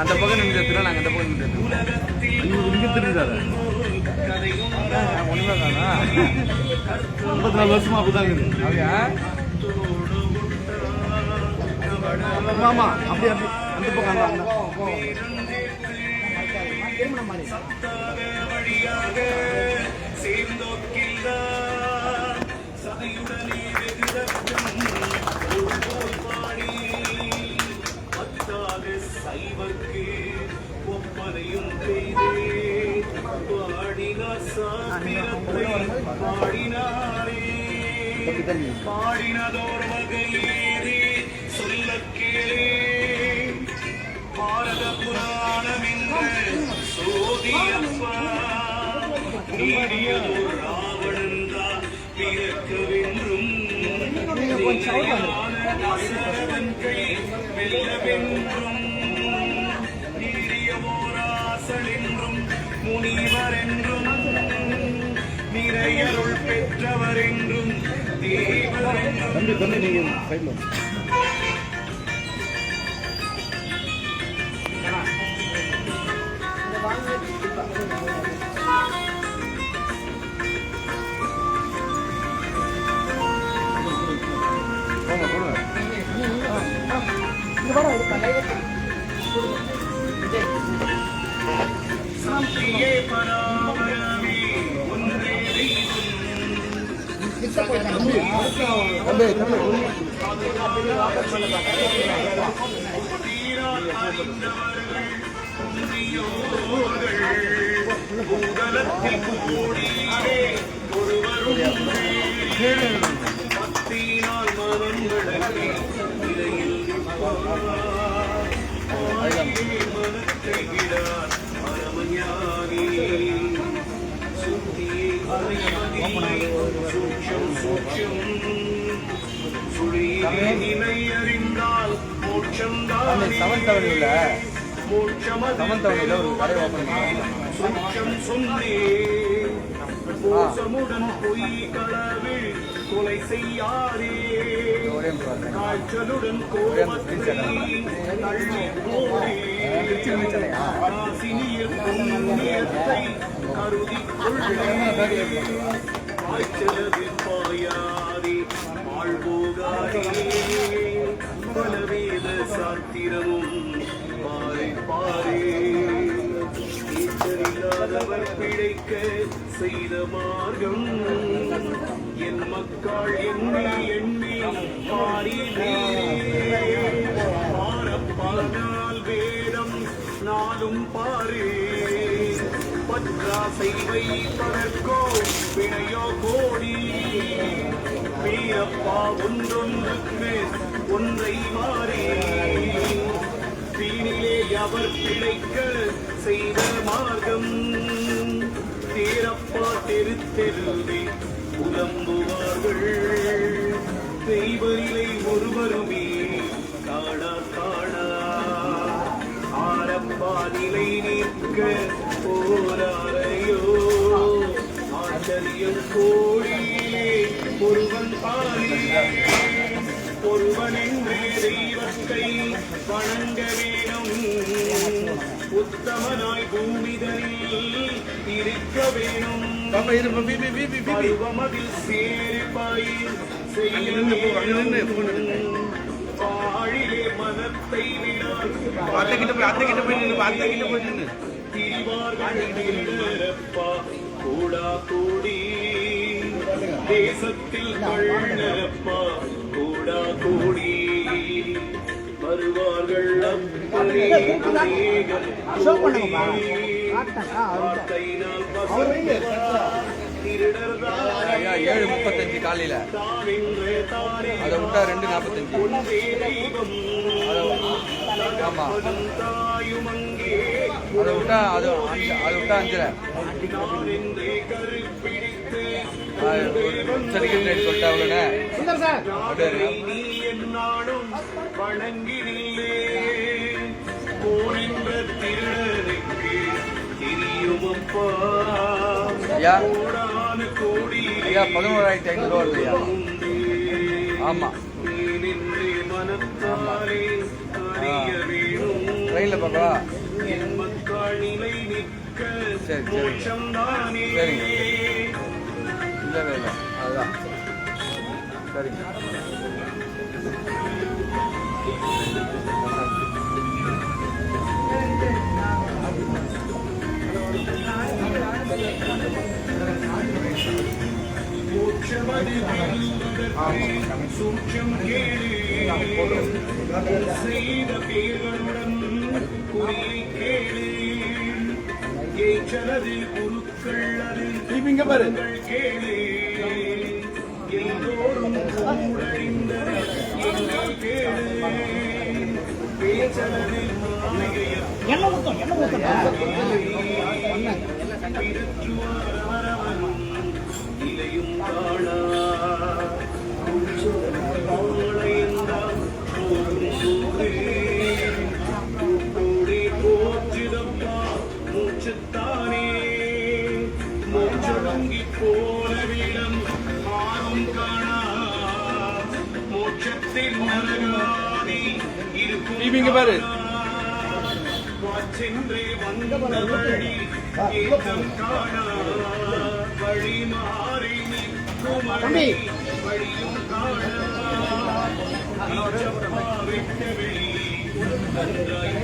அந்த பக்கம் நின்று நாங்கள் அந்த பக்கம் நின்று இங்கே திருந்தாரு ஒன்றுமே தானா 54 வருஷமா அப்படிதான் இருக்குது அப்படியா ஆமா அப்படி அப்படி அந்த பக்கம் சைவர்க்கு ஒப்பனையும் செய்தே பாடினார் சாத்திரத்தை பாடினாரே பாடினதோர் வகையேறி சொல்ல கேளே பாரத புராணம் என்ற சோதியப்பா நீடியதோர் ராவணந்தா பிறக்கவென்றும் வெல்லவென்றும் நீடியவோராசலென்றும் முனிவர் என்றும் நிறையருள் பெற்றவர் என்றும் தேவர் என்றும் சத்தியே பராபரமே ஒன்றே பூதலத்தில் கூடியே ஒருவரும் பத்தினால் மனங்களுக்கு இடையில் மனத்தை விடார் பரமஞானி சுத்தியே சூட்சம் சூட்சம் சுழியே நிலை அறிந்தால் மோட்சம் சூட்சம் சொன்னே மோசமுடன் பொய் களவு கொலை செய்யாரே காய்ச்சலுடன் கோபத்தை தள்ளி போரே ராசினியர் புண்ணியத்தை கருதி கொள்ளே காய்ச்சலது பாயாரே வாழ்வோகாரே பலவேத சாத்திரமும் பாறை பாரே ஈச்சரில்லாதவர் பிழைக்க செய்த மார்க்கம் என் மக்கள் எண்ணி எண்ணி மாறினே பாரப்பானால் வேதம் நாளும் பாரே பற்றாசை வைப்பதற்கோ பிணையோ கோடி வீரப்பா ஒன்றொன்றுக்கு ஒன்றை மாறே வீணிலே அவர் பிழைக்க செய்த மார்க்கம் தேரப்பா தெரு தெருவே புலம்புவார்கள் தெய்வநிலை ஒருவருமே காணா காணா ஆரப்பா நிலை நிற்க போராரையோ ஆச்சரியம் கோழியிலே ஒருவன் பாலே ஒருவன் என்றே தெய்வத்தை வணங்க வேணும் உத்தமனாய் பூமிதனில் இருக்க வேணும் பருவமதில் சேர்ப்பாயில் பாழிலே மனத்தை விடால் திரிவார்ப்பா கூடா கூடி தேசத்தில் கள்ளப்பா கூடா கூடி வருவார்கள் திருடர்தான் 7:35 காலையில். அதை விட்டா 2:45. ஆமாம், அதை விட்டா அது விட்டா 5:30. சரிக்கிட்டு ரேட் சொல்லிட்டா அவ்வளோண்ணே. அப்படியே ஐயா ஐயா 11,500 வருது ஐயா. ஆமாம், ட்ரெயினில் பார்க்கவா? சரி சரி சரிங்க. இல்லவே இல்லை, அதுதான் சரிங்க. சூட்சம் செய்த பேர்களுடன் குறியை கேளு ஏற்றதில் குருக்கள் அதில் கேளு எல்லோரும் கூடழிந்த எங்கள் கேளு பேச்சலதில் இலையும் காணா போச்சுதப்பா மூச்சுத்தானே மூச்சொடுங்கி போனவிடம் மாறும் காணா மோட்சத்தில் நரகாதி இருக்கும் பாரு. சென்றே வந்த வழி ஏற்றம் காணா வழி மாறி நிற்கும் வழியும் காணா விட்ட வெளி நன்றாய்